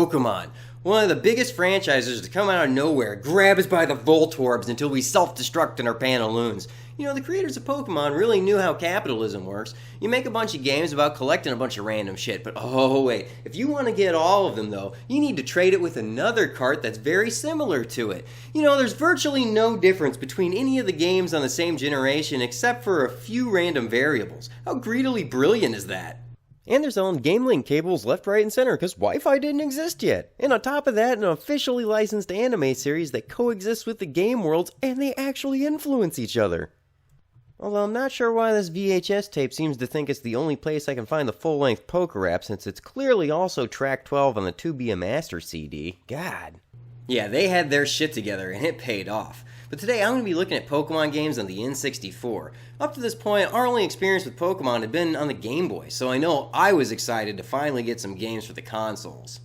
Pokemon. One of the biggest franchises to come out of nowhere, grab us by the Voltorbs until we self-destruct in our Pantaloons. You know, the creators of Pokemon really knew how capitalism works. You make a bunch of games about collecting a bunch of random shit, but oh wait, if you want to get all of them though, you need to trade it with another cart that's very similar to it. You know, there's virtually no difference between any of the games on the same generation except for a few random variables. How greedily brilliant is that? And they're selling game link cables left, right, and center because Wi-Fi didn't exist yet. And on top of that, an officially licensed anime series that coexists with the game worlds and they actually influence each other. Although I'm not sure why this VHS tape seems to think it's the only place I can find the full-length poker rap since it's clearly also track 12 on the To Be a Master CD. God. Yeah, they had their shit together and it paid off. But today I'm going to be looking at Pokemon games on the N64. Up to this point, our only experience with Pokemon had been on the Game Boy, so I know I was excited to finally get some games for the consoles.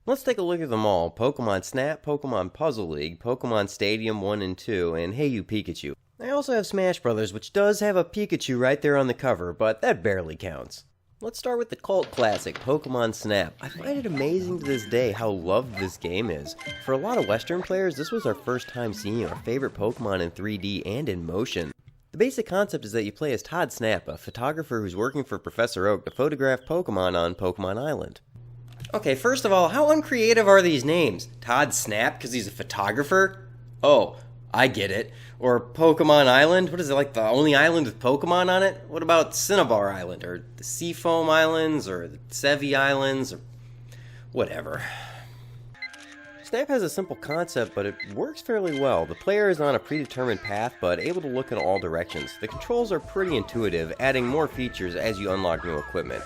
Let's take a look at them all. Pokemon Snap, Pokemon Puzzle League, Pokemon Stadium 1 and 2, and Hey You Pikachu. I also have Smash Brothers, which does have a Pikachu right there on the cover, but that barely counts. Let's start with the cult classic, Pokemon Snap. I find it amazing to this day how loved this game is. For a lot of Western players, this was our first time seeing our favorite Pokemon in 3D and in motion. The basic concept is that you play as Todd Snap, a photographer who's working for Professor Oak to photograph Pokemon on Pokemon Island. Okay, first of all, how uncreative are these names? Todd Snap because he's a photographer? Oh, I get it. Or Pokemon Island? What is it, like the only island with Pokemon on it? What about Cinnabar Island? Or the Seafoam Islands? Or the Sevi Islands? Or whatever. Snap has a simple concept, but it works fairly well. The player is on a predetermined path, but able to look in all directions. The controls are pretty intuitive, adding more features as you unlock new equipment.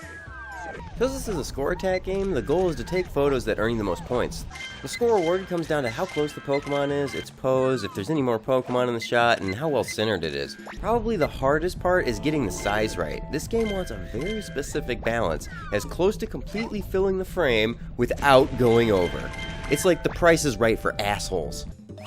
Because this is a score attack game, the goal is to take photos that earn you the most points. The score awarded comes down to how close the Pokemon is, its pose, if there's any more Pokemon in the shot, and how well centered it is. Probably the hardest part is getting the size right. This game wants a very specific balance, as close to completely filling the frame without going over. It's like the Price is Right for assholes.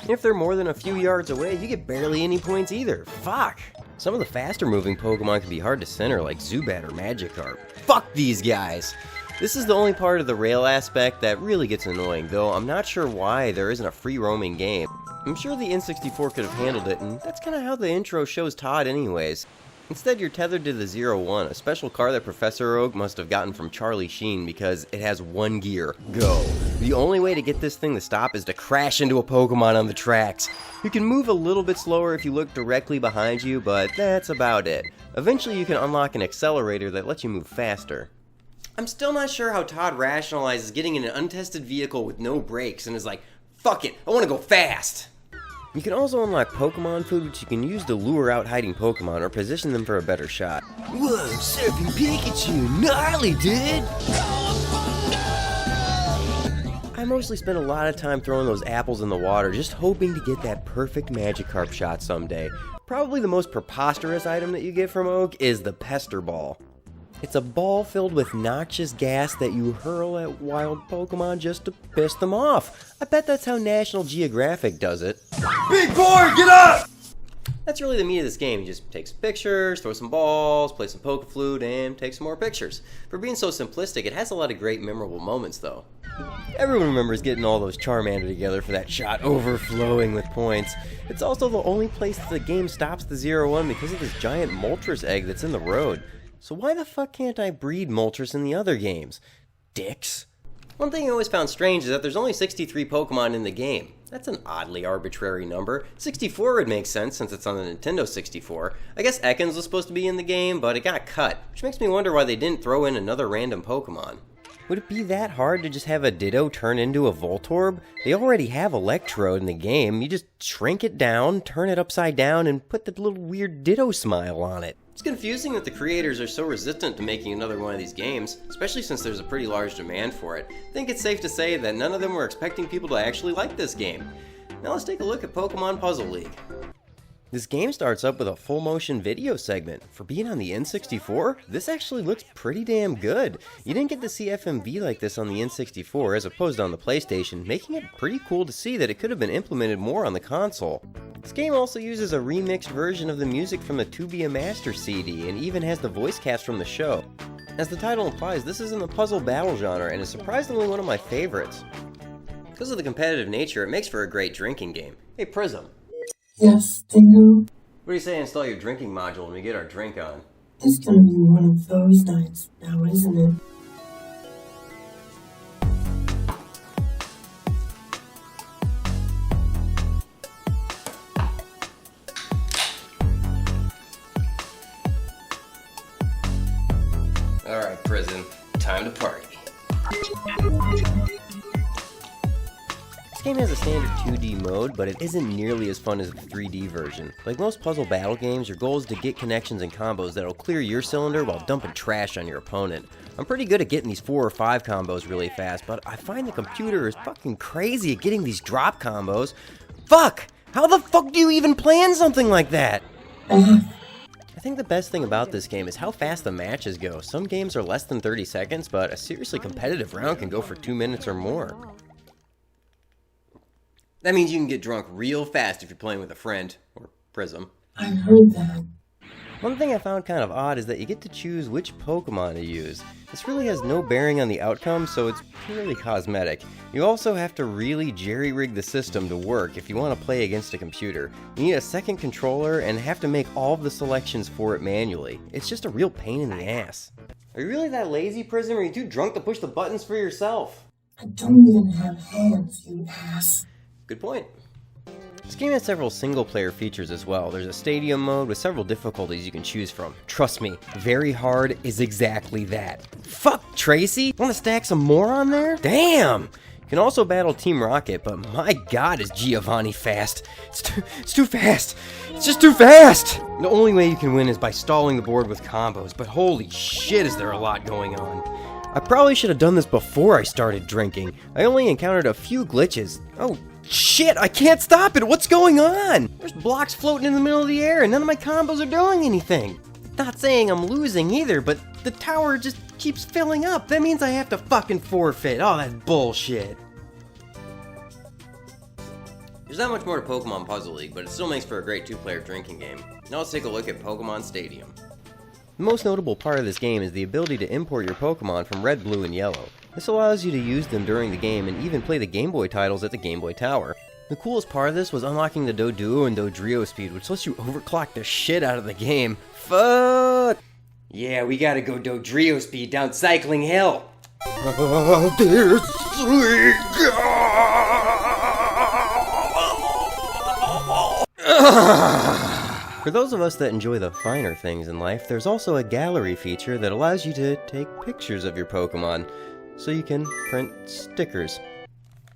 If they're more than a few yards away, you get barely any points either. Fuck! Some of the faster moving Pokemon can be hard to center like Zubat or Magikarp. Fuck these guys! This is the only part of the rail aspect that really gets annoying, though I'm not sure why there isn't a free roaming game. I'm sure the N64 could have handled it, and that's kinda how the intro shows Todd anyways. Instead, you're tethered to the 01, a special car that Professor Oak must have gotten from Charlie Sheen because it has one gear, go. The only way to get this thing to stop is to crash into a Pokemon on the tracks. You can move a little bit slower if you look directly behind you, but that's about it. Eventually you can unlock an accelerator that lets you move faster. I'm still not sure how Todd rationalizes getting in an untested vehicle with no brakes and is like, fuck it, I want to go fast. You can also unlock Pokemon food, which you can use to lure out hiding Pokemon or position them for a better shot. Whoa, surfing Pikachu, gnarly, dude! I mostly spend a lot of time throwing those apples in the water, just hoping to get that perfect Magikarp shot someday. Probably the most preposterous item that you get from Oak is the Pester Ball. It's a ball filled with noxious gas that you hurl at wild Pokemon just to piss them off. I bet that's how National Geographic does it. Big boy, get up! That's really the meat of this game. You just take some pictures, throw some balls, play some Poke Flute, and take some more pictures. For being so simplistic, it has a lot of great memorable moments though. Everyone remembers getting all those Charmander together for that shot overflowing with points. It's also the only place that the game stops the 01 because of this giant Moltres egg that's in the road. So why the fuck can't I breed Moltres in the other games? Dicks. One thing I always found strange is that there's only 63 Pokemon in the game. That's an oddly arbitrary number. 64 would make sense since it's on the Nintendo 64. I guess Ekans was supposed to be in the game, but it got cut, which makes me wonder why they didn't throw in another random Pokemon. Would it be that hard to just have a Ditto turn into a Voltorb? They already have Electrode in the game. You just shrink it down, turn it upside down, and put the little weird Ditto smile on it. It's confusing that the creators are so resistant to making another one of these games, especially since there's a pretty large demand for it. I think it's safe to say that none of them were expecting people to actually like this game. Now let's take a look at Pokemon Puzzle League. This game starts up with a full motion video segment. For being on the N64, this actually looks pretty damn good. You didn't get to see FMV like this on the N64 as opposed to on the PlayStation, making it pretty cool to see that it could have been implemented more on the console. This game also uses a remixed version of the music from the To Be a Master CD and even has the voice cast from the show. As the title implies, this is in the puzzle battle genre and is surprisingly one of my favorites. Because of the competitive nature, it makes for a great drinking game. Hey, Prism. Yes, Dingo? What do you say I install your drinking module when we get our drink on? It's gonna be one of those nights now, isn't it? Alright, Prism, time to party. This game has a standard 2D mode, but it isn't nearly as fun as the 3D version. Like most puzzle battle games, your goal is to get connections and combos that'll clear your cylinder while dumping trash on your opponent. I'm pretty good at getting these 4 or 5 combos really fast, but I find the computer is fucking crazy at getting these drop combos. Fuck! How the fuck do you even plan something like that? I think the best thing about this game is how fast the matches go. Some games are less than 30 seconds, but a seriously competitive round can go for 2 minutes or more. That means you can get drunk real fast if you're playing with a friend, or Prism. I heard that. One thing I found kind of odd is that you get to choose which Pokemon to use. This really has no bearing on the outcome, so it's purely cosmetic. You also have to really jerry-rig the system to work if you want to play against a computer. You need a second controller and have to make all of the selections for it manually. It's just a real pain in the ass. Are you really that lazy, Prism, or are you too drunk to push the buttons for yourself? I don't even have hands, you ass. Good point. This game has several single-player features as well. There's a stadium mode with several difficulties you can choose from. Trust me, very hard is exactly that. Fuck, Tracy! Want to stack some more on there? Damn! You can also battle Team Rocket, but my god is Giovanni fast. It's too fast! It's just too fast! The only way you can win is by stalling the board with combos, but holy shit is there a lot going on. I probably should have done this before I started drinking. I only encountered a few glitches. Oh, shit, I can't stop it! What's going on? There's blocks floating in the middle of the air and none of my combos are doing anything. Not saying I'm losing either, but the tower just keeps filling up. That means I have to fucking forfeit. Oh, that's bullshit. There's not much more to Pokemon Puzzle League, but it still makes for a great 2-player drinking game. Now let's take a look at Pokemon Stadium. The most notable part of this game is the ability to import your Pokemon from Red, Blue, and Yellow. This allows you to use them during the game and even play the Game Boy titles at the Game Boy Tower. The coolest part of this was unlocking the Doduo and Dodrio speed, which lets you overclock the shit out of the game. Fuck! Yeah, we gotta go Dodrio speed down Cycling Hill! Oh, dear sweet God! For those of us that enjoy the finer things in life, there's also a gallery feature that allows you to take pictures of your Pokemon, so you can print stickers.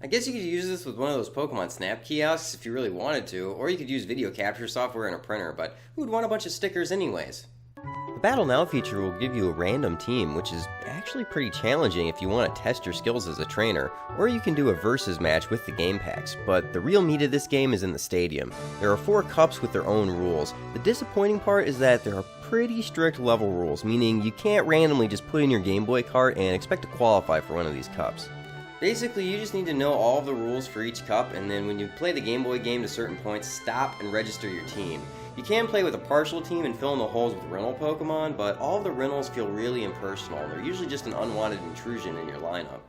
I guess you could use this with one of those Pokemon Snap kiosks if you really wanted to, or you could use video capture software in a printer, but who would want a bunch of stickers anyways? The Battle Now feature will give you a random team, which is actually pretty challenging if you want to test your skills as a trainer, or you can do a versus match with the game packs, but the real meat of this game is in the stadium. There are 4 cups with their own rules. The disappointing part is that there are pretty strict level rules, meaning you can't randomly just put in your Game Boy cart and expect to qualify for one of these cups. Basically, you just need to know all of the rules for each cup, and then when you play the Game Boy game to certain points, stop and register your team. You can play with a partial team and fill in the holes with rental Pokemon, but all of the rentals feel really impersonal. They're usually just an unwanted intrusion in your lineup.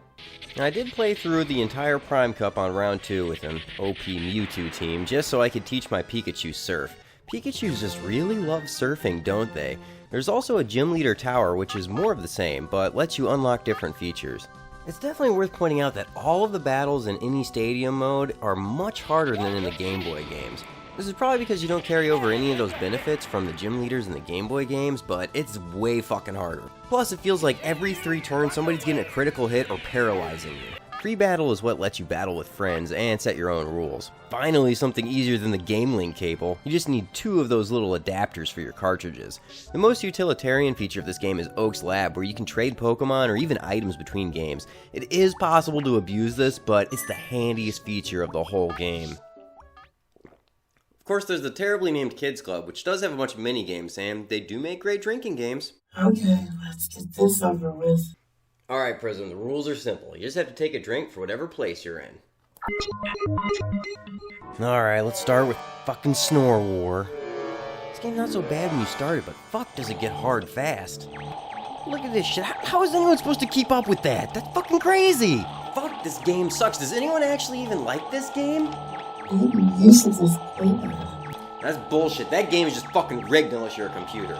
Now, I did play through the entire Prime Cup on round 2 with an OP Mewtwo team, just so I could teach my Pikachu surf. Pikachus just really love surfing, don't they? There's also a Gym Leader Tower, which is more of the same, but lets you unlock different features. It's definitely worth pointing out that all of the battles in any stadium mode are much harder than in the Game Boy games. This is probably because you don't carry over any of those benefits from the gym leaders in the Game Boy games, but it's way fucking harder. Plus, it feels like every 3 turns somebody's getting a critical hit or paralyzing you. Free battle is what lets you battle with friends and set your own rules. Finally, something easier than the Game Link cable. You just need 2 of those little adapters for your cartridges. The most utilitarian feature of this game is Oak's Lab, where you can trade Pokemon or even items between games. It is possible to abuse this, but it's the handiest feature of the whole game. Of course, there's the terribly named Kids Club, which does have a bunch of mini-games, and they do make great drinking games. Okay, let's get this over with. Alright, Prism, the rules are simple. You just have to take a drink for whatever place you're in. Alright, let's start with fucking Snore War. This game's not so bad when you start it, but fuck does it get hard fast. Look at this shit. How is anyone supposed to keep up with that? That's fucking crazy. Fuck, this game sucks. Does anyone actually even like this game? Maybe you should just play it. That's bullshit. That game is just fucking rigged unless you're a computer.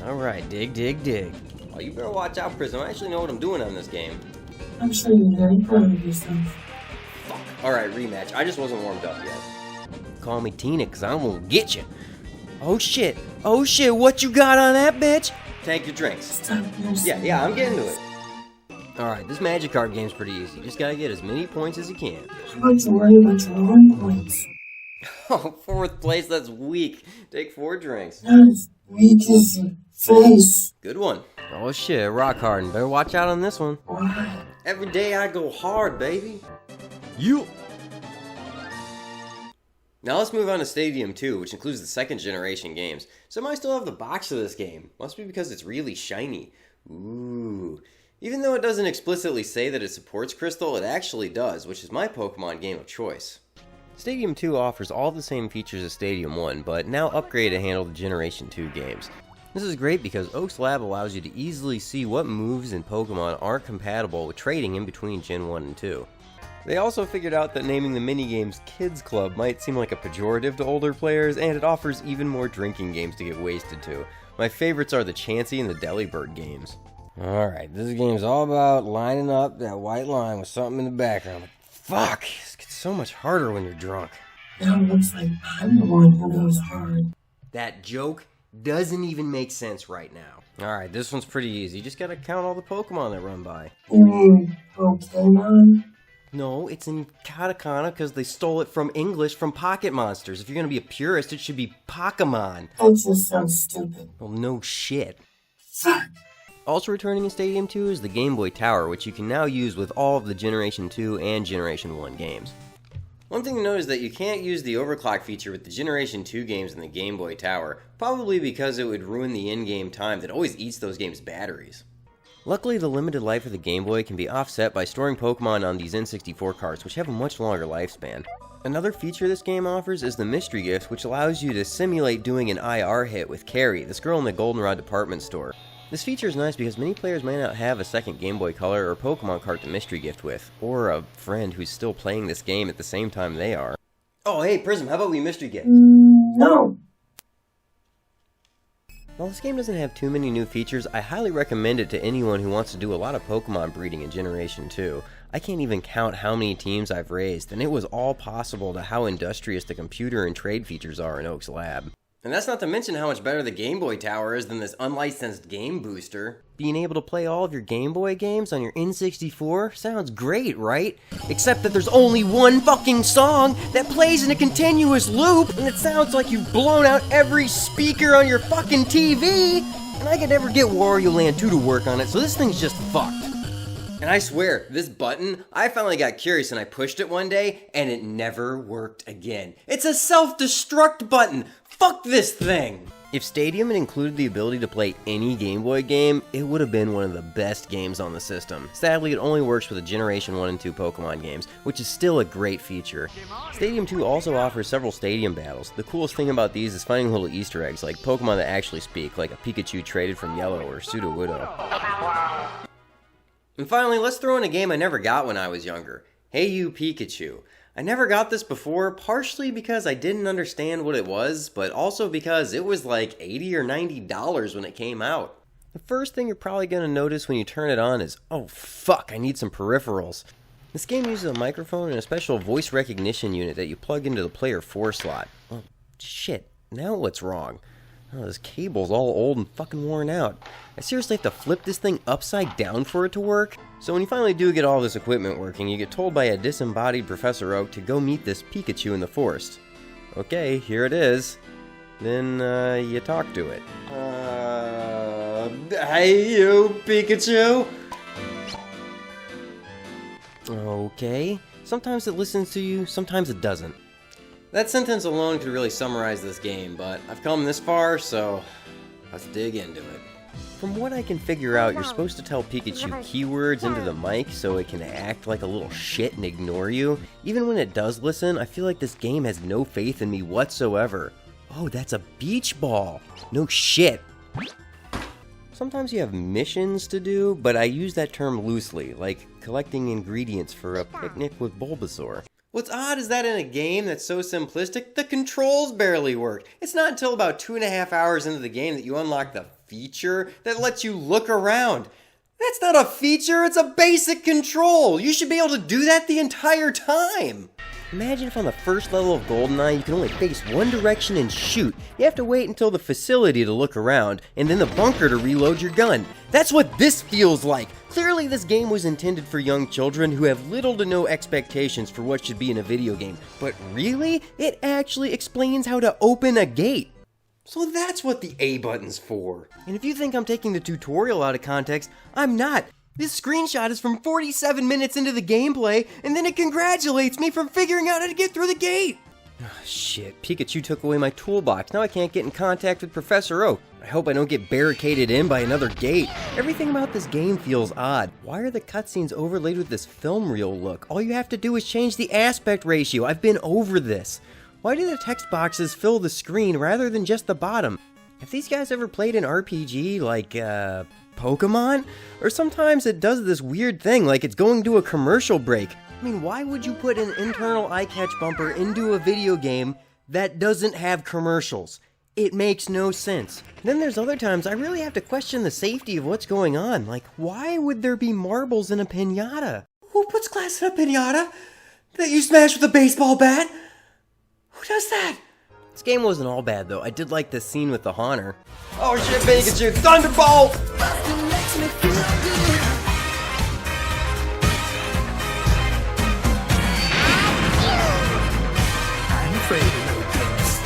Alright, dig. Oh, you better watch out, Prism. I actually know what I'm doing on this game. I'm sure you're very proud of yourself. Fuck. Alright, rematch. I just wasn't warmed up yet. Call me Tina, cause I'm gonna get you. Oh shit, what you got on that bitch? Take your drinks. Stop yourself. Yeah, I'm getting to it. Alright, this magic card game's pretty easy. You just gotta get as many points as you can. How about you worry about your own points? Oh, 4th place, that's weak. Take 4 drinks. Not as weak as your face. Good one. Oh shit, rock hard, and better watch out on this one. Why? Every day I go hard, baby. You. Now let's move on to Stadium 2, which includes the 2nd generation games. Some might still have the box of this game. Must be because it's really shiny. Ooh. Even though it doesn't explicitly say that it supports Crystal, it actually does, which is my Pokemon game of choice. Stadium 2 offers all the same features as Stadium 1, but now upgraded to handle the Generation 2 games. This is great because Oak's Lab allows you to easily see what moves in Pokemon aren't compatible with trading in between Gen 1 and 2. They also figured out that naming the minigames Kids Club might seem like a pejorative to older players, and it offers even more drinking games to get wasted to. My favorites are the Chansey and the Delibird games. Alright, this game's all about lining up that white line with something in the background. But fuck, this gets so much harder when you're drunk. Now it looks like I'm the one who goes hard. That joke doesn't even make sense right now. Alright, this one's pretty easy. You just gotta count all the Pokemon that run by. You mean Pokemon? No, it's in katakana because they stole it from English from Pocket Monsters. If you're gonna be a purist, it should be Pokemon. That just sounds stupid. Well, no shit. Fuck. Also returning in Stadium 2 is the Game Boy Tower, which you can now use with all of the Generation 2 and Generation 1 games. One thing to note is that you can't use the overclock feature with the Generation 2 games in the Game Boy Tower, probably because it would ruin the in-game time that always eats those games' batteries. Luckily, the limited life of the Game Boy can be offset by storing Pokemon on these N64 carts, which have a much longer lifespan. Another feature this game offers is the Mystery Gift, which allows you to simulate doing an IR hit with Carrie, this girl in the Goldenrod department store. This feature is nice because many players may not have a second Game Boy Color or Pokemon cart to Mystery Gift with, or a friend who's still playing this game at the same time they are. Oh hey Prism, how about we Mystery Gift? No. While this game doesn't have too many new features, I highly recommend it to anyone who wants to do a lot of Pokemon breeding in Generation 2. I can't even count how many teams I've raised, and it was all possible to how industrious the computer and trade features are in Oak's Lab. And that's not to mention how much better the Game Boy Tower is than this unlicensed game booster. Being able to play all of your Game Boy games on your N64 sounds great, right? Except that there's only one fucking song that plays in a continuous loop, and it sounds like you've blown out every speaker on your fucking TV! And I could never get Wario Land 2 to work on it, so this thing's just fucked. And I swear, this button, I finally got curious and I pushed it one day, and it never worked again. It's a self-destruct button! Fuck this thing! If Stadium had included the ability to play any Game Boy game, it would have been one of the best games on the system. Sadly, it only works with the Generation 1 and 2 Pokemon games, which is still a great feature. Stadium 2 also offers several stadium battles. The coolest thing about these is finding little Easter eggs, like Pokemon that actually speak, like a Pikachu traded from Yellow or Sudowoodo. And finally, let's throw in a game I never got when I was younger. Hey You Pikachu. I never got this before, partially because I didn't understand what it was, but also because it was like $80 or $90 when it came out. The first thing you're probably going to notice when you turn it on is, oh fuck, I need some peripherals. This game uses a microphone and a special voice recognition unit that you plug into the player 4 slot. Oh shit, now what's wrong? Oh, this cable's all old and fucking worn out. I seriously have to flip this thing upside down for it to work? So when you finally do get all this equipment working, you get told by a disembodied Professor Oak to go meet this Pikachu in the forest. Okay, here it is. Then, you talk to it. Hey you, Pikachu! Okay. Sometimes it listens to you, sometimes it doesn't. That sentence alone could really summarize this game, but I've come this far, so let's dig into it. From what I can figure out, you're supposed to tell Pikachu keywords into the mic so it can act like a little shit and ignore you. Even when it does listen, I feel like this game has no faith in me whatsoever. Oh, that's a beach ball. No shit. Sometimes you have missions to do, but I use that term loosely, like collecting ingredients for a picnic with Bulbasaur. What's odd is that in a game that's so simplistic, the controls barely work. It's not until about 2.5 hours into the game that you unlock the feature that lets you look around. That's not a feature, it's a basic control. You should be able to do that the entire time. Imagine if on the first level of GoldenEye you can only face one direction and shoot. You have to wait until the facility to look around, and then the bunker to reload your gun. That's what this feels like. Clearly this game was intended for young children who have little to no expectations for what should be in a video game. But really, it actually explains how to open a gate. So that's what the A button's for. And if you think I'm taking the tutorial out of context, I'm not. This screenshot is from 47 minutes into the gameplay, and then it congratulates me for figuring out how to get through the gate! Oh, shit, Pikachu took away my toolbox. Now I can't get in contact with Professor Oak. I hope I don't get barricaded in by another gate. Everything about this game feels odd. Why are the cutscenes overlaid with this film reel look? All you have to do is change the aspect ratio. I've been over this. Why do the text boxes fill the screen rather than just the bottom? Have these guys ever played an RPG like, Pokemon? Or sometimes it does this weird thing like it's going to a commercial break. I mean, why would you put an internal eye catch bumper into a video game that doesn't have commercials? It makes no sense. Then there's other times I really have to question the safety of what's going on. Like, why would there be marbles in a piñata? Who puts glass in a piñata that you smash with a baseball bat? Who does that? This game wasn't all bad though. I did like this scene with the Haunter. Oh shit, Pikachu! Thunderbolt! I'm afraid of no place.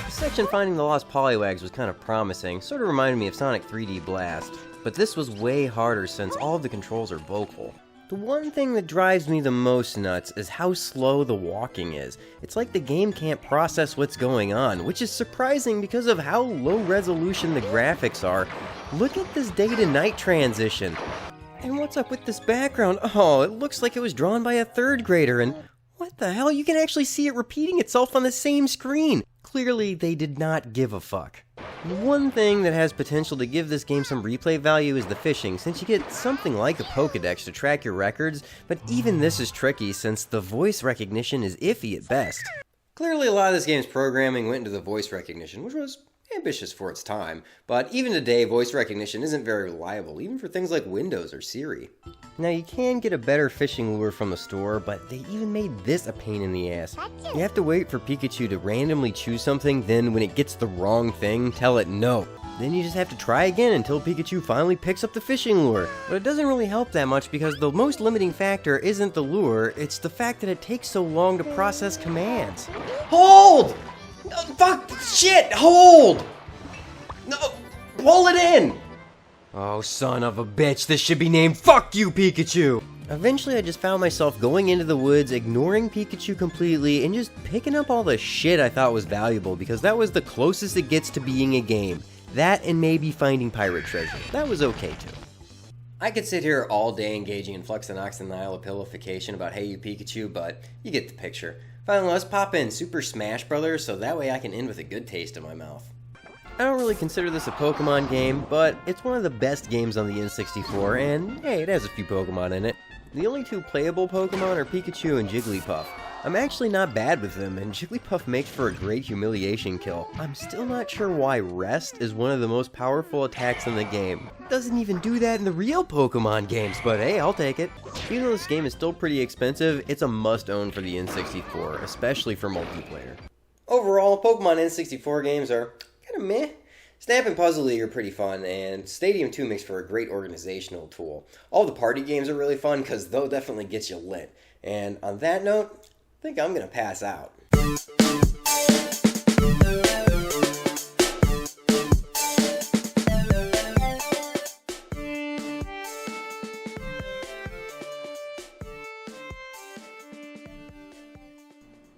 The section finding the lost Poliwags was kind of promising. Sort of reminded me of Sonic 3D Blast. But this was way harder since all of the controls are vocal. The one thing that drives me the most nuts is how slow the walking is. It's like the game can't process what's going on, which is surprising because of how low resolution the graphics are. Look at this day to night transition. And what's up with this background? Oh, it looks like it was drawn by a 3rd grader, and what the hell? You can actually see it repeating itself on the same screen. Clearly, they did not give a fuck. One thing that has potential to give this game some replay value is the fishing, since you get something like a Pokedex to track your records, but even this is tricky since the voice recognition is iffy at best. Clearly a lot of this game's programming went into the voice recognition, which was ambitious for its time, but even today voice recognition isn't very reliable, even for things like Windows or Siri. Now you can get a better fishing lure from the store, but they even made this a pain in the ass. You have to wait for Pikachu to randomly choose something, then when it gets the wrong thing, tell it no. Then you just have to try again until Pikachu finally picks up the fishing lure. But it doesn't really help that much because the most limiting factor isn't the lure, it's the fact that it takes so long to process commands. Hold! No, fuck! Shit! Hold! No! Pull it in! Oh, son of a bitch, this should be named Fuck You, Pikachu! Eventually I just found myself going into the woods, ignoring Pikachu completely, and just picking up all the shit I thought was valuable because that was the closest it gets to being a game. That and maybe finding pirate treasure. That was okay too. I could sit here all day engaging in Fluxinox and Nihilopilification about Hey You Pikachu, but you get the picture. Finally, let's pop in Super Smash Bros. So that way I can end with a good taste in my mouth. I don't really consider this a Pokemon game, but it's one of the best games on the N64, and hey, it has a few Pokemon in it. The only 2 playable Pokemon are Pikachu and Jigglypuff. I'm actually not bad with them, and Jigglypuff makes for a great humiliation kill. I'm still not sure why Rest is one of the most powerful attacks in the game. It doesn't even do that in the real Pokemon games, but hey, I'll take it. Even though this game is still pretty expensive, it's a must-own for the N64, especially for multiplayer. Overall, Pokemon N64 games are kinda meh. Snap and Puzzle League are pretty fun, and Stadium 2 makes for a great organizational tool. All the party games are really fun because they'll definitely get you lit. And on that note, I think I'm gonna pass out.